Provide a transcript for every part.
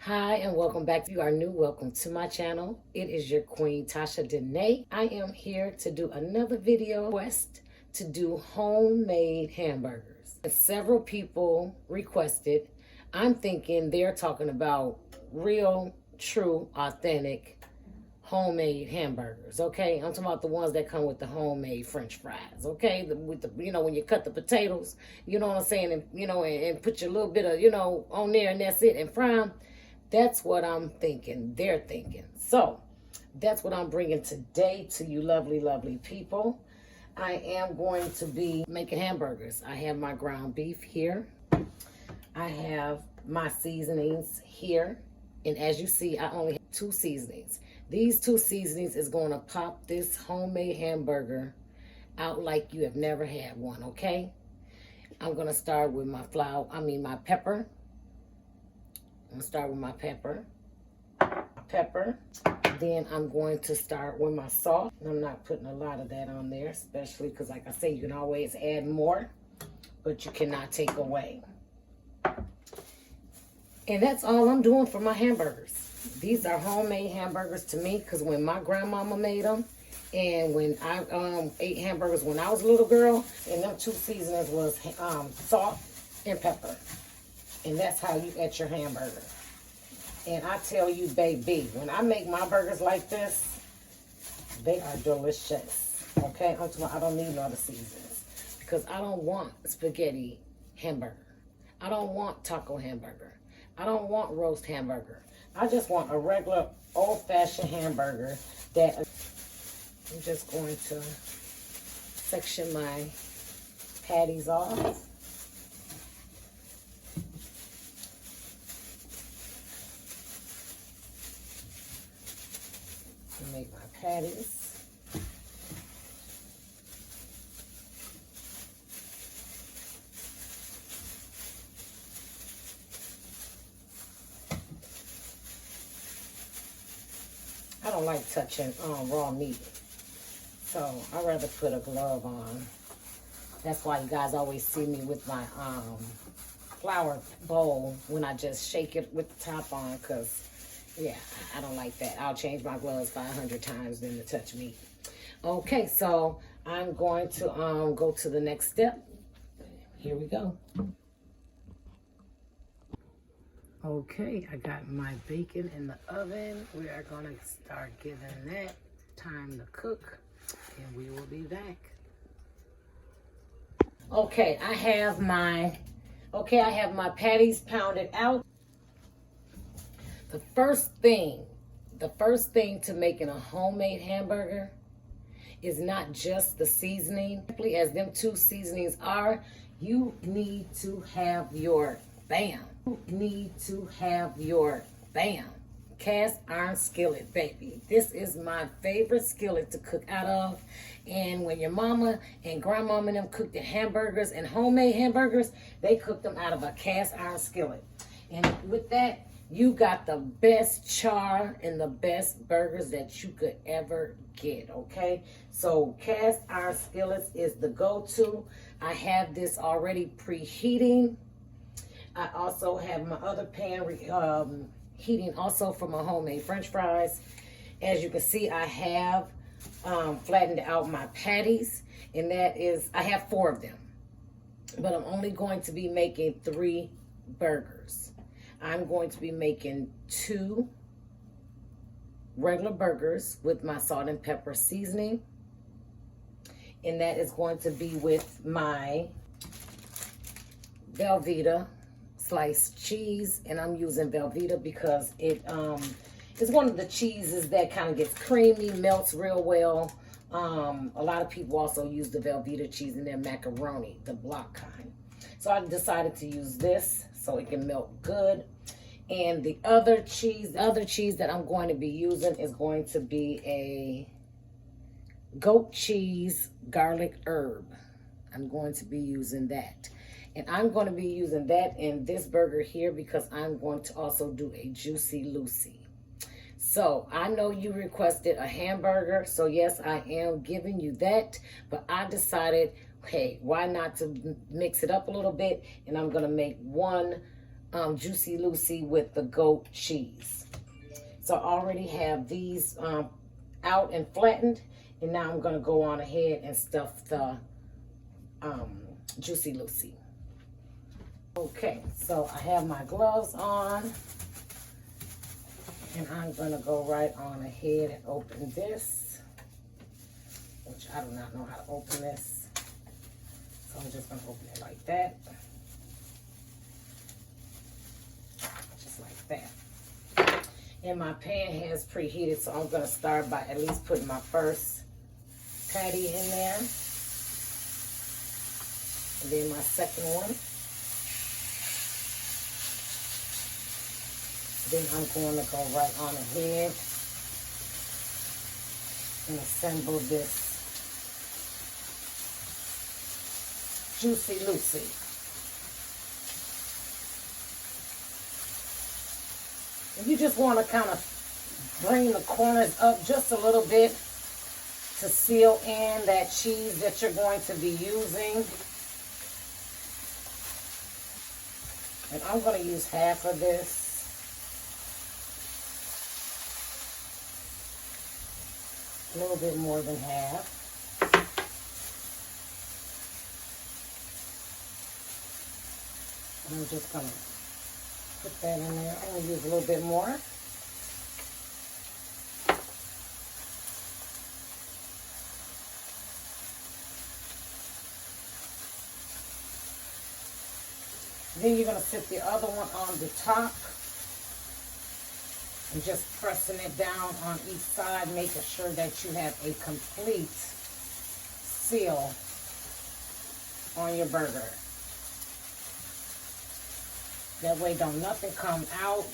Hi and welcome back. If you are new, welcome to my channel. It is your queen Tasha Danae. I am here to do another video request to do homemade hamburgers. Several people requested. I'm thinking they're talking about real, true, authentic homemade hamburgers, okay? I'm talking about the ones that come with the homemade French fries, okay? With the when you cut the potatoes, you know what I'm saying, and and put your little bit of on there, and that's it, and fry them. That's what I'm thinking. They're thinking. So that's what I'm bringing today to you lovely, lovely people. I am going to be making hamburgers. I have my ground beef here. I have my seasonings here. And as you see, I only have 2 seasonings. These 2 seasonings is going to pop this homemade hamburger out like you have never had one, okay? I'm going to start with my my pepper. I'm going to start with my pepper. Then I'm going to start with my salt. I'm not putting a lot of that on there, especially because, like I say, you can always add more, but you cannot take away. And that's all I'm doing for my hamburgers. These are homemade hamburgers to me because when my grandmama made them, and when I ate hamburgers when I was a little girl, and them 2 seasonings was salt and pepper. And that's how you eat your hamburger. And I tell you, baby, when I make my burgers like this, they are delicious. Okay? I don't need no other seasonings. Because I don't want spaghetti hamburger. I don't want taco hamburger. I don't want roast hamburger. I just want a regular old-fashioned hamburger that I'm just going to section my patties off. Make my patties. I don't like touching raw meat, so I'd rather put a glove on. That's why you guys always see me with my flour bowl when I just shake it with the top on, because yeah, I don't like that. I'll change my gloves 500 times than to touch meat. Okay, so I'm going to go to the next step. Here we go. Okay, I got my bacon in the oven. We are going to start giving that time to cook, and we will be back. Okay, I have my patties pounded out. The first thing to making a homemade hamburger is not just the seasoning. Simply as them 2 seasonings are, you need to have your BAM. You need to have your BAM. Cast iron skillet, baby. This is my favorite skillet to cook out of. And when your mama and grandmama and them cooked the hamburgers and homemade hamburgers, they cooked them out of a cast iron skillet. And with that, you got the best char and the best burgers that you could ever get, okay? So cast iron skillets is the go-to. I have this already preheating. I also have my other pan heating also for my homemade French fries. As you can see, I have flattened out my patties, and that is, I have 4 of them. But I'm only going to be making 3 burgers. I'm going to be making 2 regular burgers with my salt and pepper seasoning. And that is going to be with my Velveeta sliced cheese. And I'm using Velveeta because it's one of the cheeses that kind of gets creamy, melts real well. A lot of people also use the Velveeta cheese in their macaroni, the block kind. So I decided to use this so it can melt good. And the other cheese that I'm going to be using is going to be a goat cheese garlic herb. I'm going to be using that. And I'm going to be using that in this burger here because I'm going to also do a Juicy Lucy. So I know you requested a hamburger, so yes, I am giving you that. But I decided, hey, why not to mix it up a little bit? And I'm going to make 1 Juicy Lucy with the goat cheese. So I already have these out and flattened, and now I'm gonna go on ahead and stuff the Juicy Lucy. Okay, so I have my gloves on, and I'm gonna go right on ahead and open this, which I do not know how to open this. So I'm just gonna open it like that. Just like that. And my pan has preheated, so I'm gonna start by at least putting my first patty in there. And then my second one. Then I'm going to go right on ahead and assemble this Juicy Lucy. And you just want to kind of bring the corners up just a little bit to seal in that cheese that you're going to be using. And I'm going to use half of this. A little bit more than half. And I'm just going to put that in there. I'm going to use a little bit more. Then you're going to sit the other one on the top and just pressing it down on each side, making sure that you have a complete seal on your burger. That way don't nothing come out.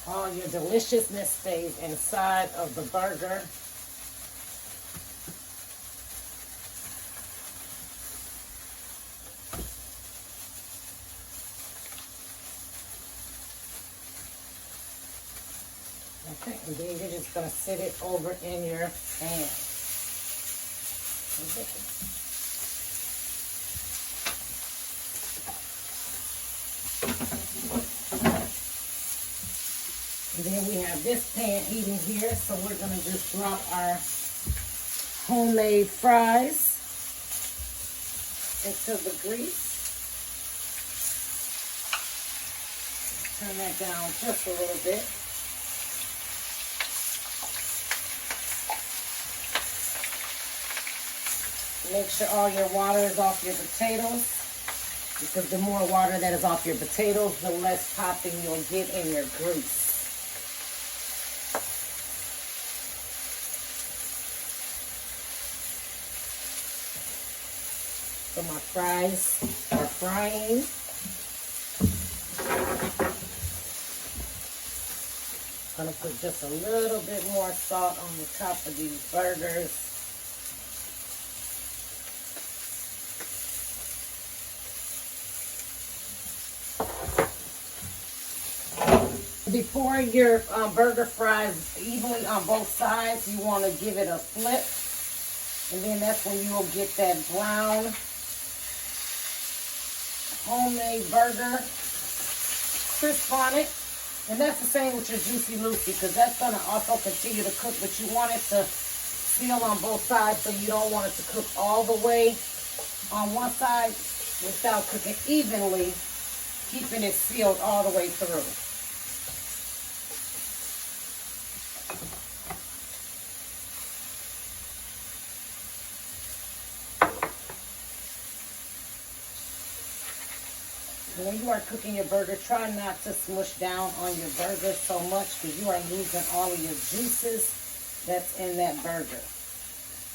All your deliciousness stays inside of the burger. Okay, and then you're just going to sit it over in your pan. And then we have this pan heating here, so we're going to just drop our homemade fries into the grease. Turn that down just a little bit. Make sure all your water is off your potatoes, because the more water that is off your potatoes, the less popping you'll get in your grease. So my fries are frying. I'm going to put just a little bit more salt on the top of these burgers. Before your burger fries evenly on both sides, you want to give it a flip. And then that's when you'll get that brown homemade burger crisp on it. And that's the same with your Juicy Lucy, because that's going to also continue to cook, but you want it to seal on both sides, so you don't want it to cook all the way on one side without cooking evenly, keeping it sealed all the way through. When you are cooking your burger, try not to smush down on your burger so much, because you are losing all of your juices that's in that burger.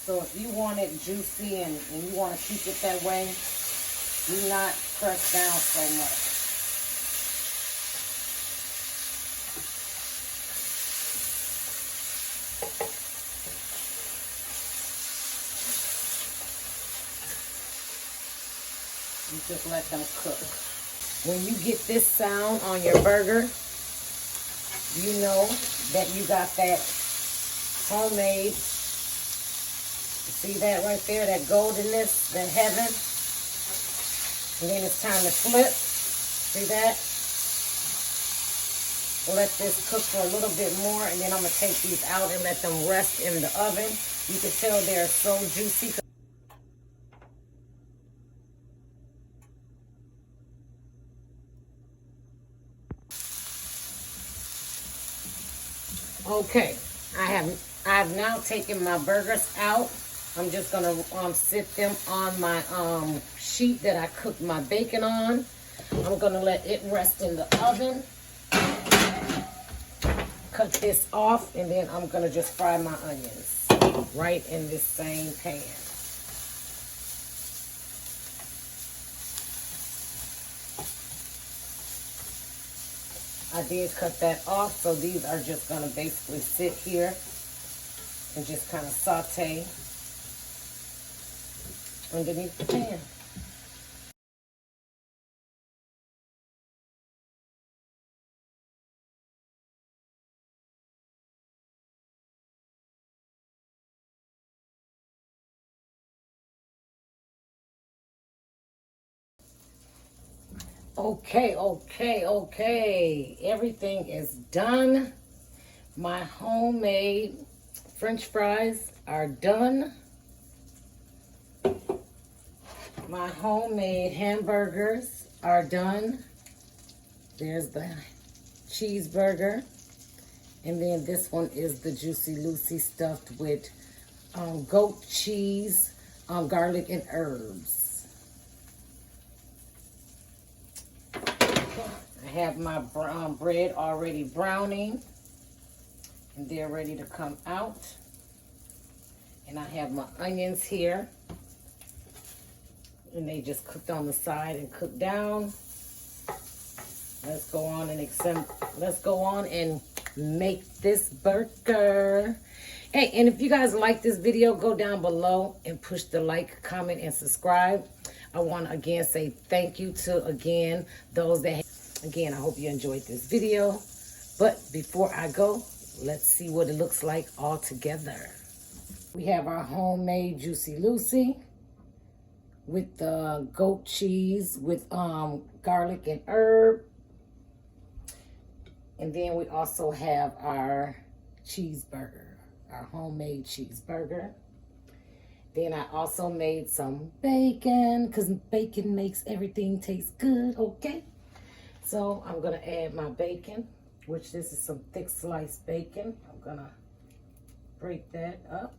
So if you want it juicy and you want to keep it that way, do not press down so much. You just let them cook. When you get this sound on your burger, you know that you got that homemade. See that right there, that goldenness, that heaven. And then it's time to flip. See that? let this cook for a little bit more, and then I'm gonna take these out and let them rest in the oven. You can tell they're so juicy. Okay, I have now taken my burgers out. I'm just gonna sit them on my sheet that I cooked my bacon on. I'm gonna let it rest in the oven. Cut this off, and then I'm gonna just fry my onions right in this same pan. I did cut that off, so these are just gonna basically sit here and just kind of saute underneath the pan. Okay. Everything is done. My homemade French fries are done. My homemade hamburgers are done. There's the cheeseburger. And then this one is the Juicy Lucy stuffed with goat cheese, garlic, and herbs. I have my bread already browning, and they're ready to come out. And I have my onions here, and they just cooked on the side and cooked down. Let's go on and make this burger. Hey, and if you guys like this video, go down below and push the like, comment, and subscribe. I want to again say thank you to those that again, I hope you enjoyed this video. But before I go, let's see what it looks like all together. We have our homemade Juicy Lucy with the goat cheese with garlic and herb. And then we also have our cheeseburger, our homemade cheeseburger. Then I also made some bacon, because bacon makes everything taste good, okay? So I'm gonna add my bacon, which this is some thick sliced bacon. I'm gonna break that up.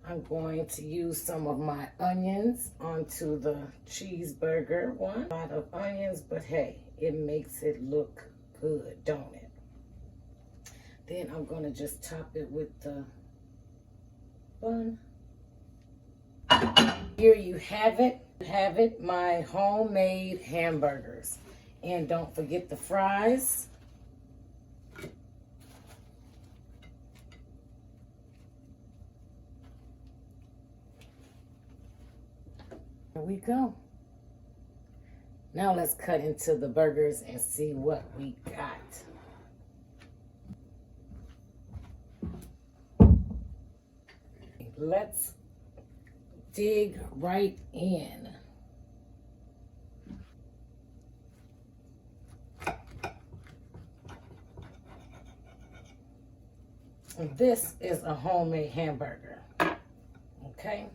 I'm going to use some of my onions onto the cheeseburger one. A lot of onions, but hey, it makes it look good, don't it? Then I'm gonna just top it with the bun. Here you have it. My homemade hamburgers. And don't forget the fries. Here we go. Now let's cut into the burgers and see what we got. Let's dig right in. And this is a homemade hamburger. Okay?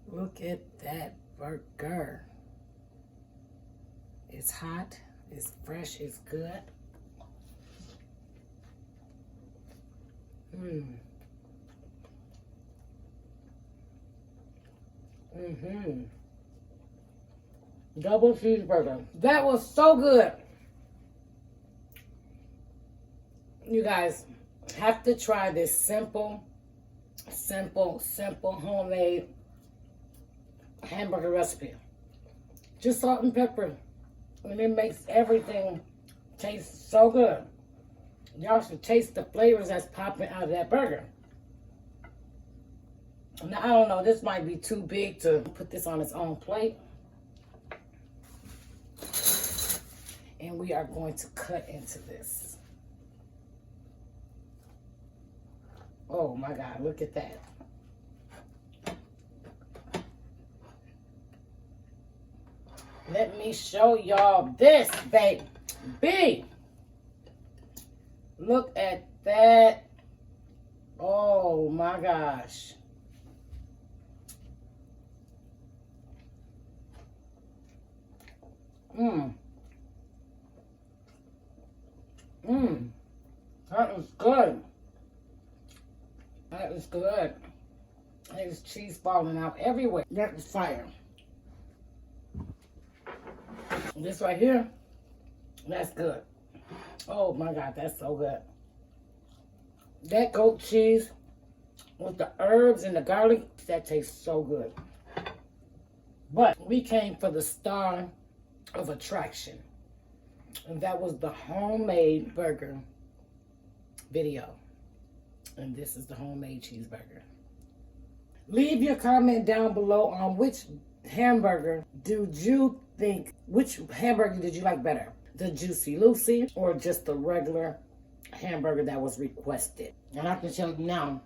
Look at that burger. It's hot, it's fresh, it's good. Double cheeseburger. That was so good. You guys have to try this simple homemade hamburger recipe. Just salt and pepper. And it makes everything taste so good. Y'all should taste the flavors that's popping out of that burger. Now, I don't know, this might be too big to put this on its own plate. And we are going to cut into this. Oh my God, look at that. Let me show y'all this, baby. Look at that. Oh my gosh. That is good. That is good. There's cheese falling out everywhere. That is fire. This right here, that's good. Oh my God, that's so good. That goat cheese with the herbs and the garlic, that tastes so good. But we came for the star of attraction. And that was the homemade burger video. And this is the homemade cheeseburger. Leave your comment down below on which hamburger which hamburger did you like better? The Juicy Lucy or just the regular hamburger that was requested? And I can tell you now,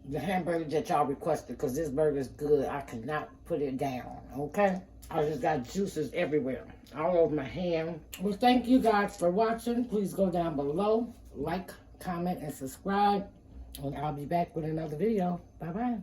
the hamburger that y'all requested, because this burger is good. I cannot put it down, okay? I just got juices everywhere, all over my hand. Well, thank you guys for watching. Please go down below, like, comment, and subscribe. And I'll be back with another video. Bye-bye.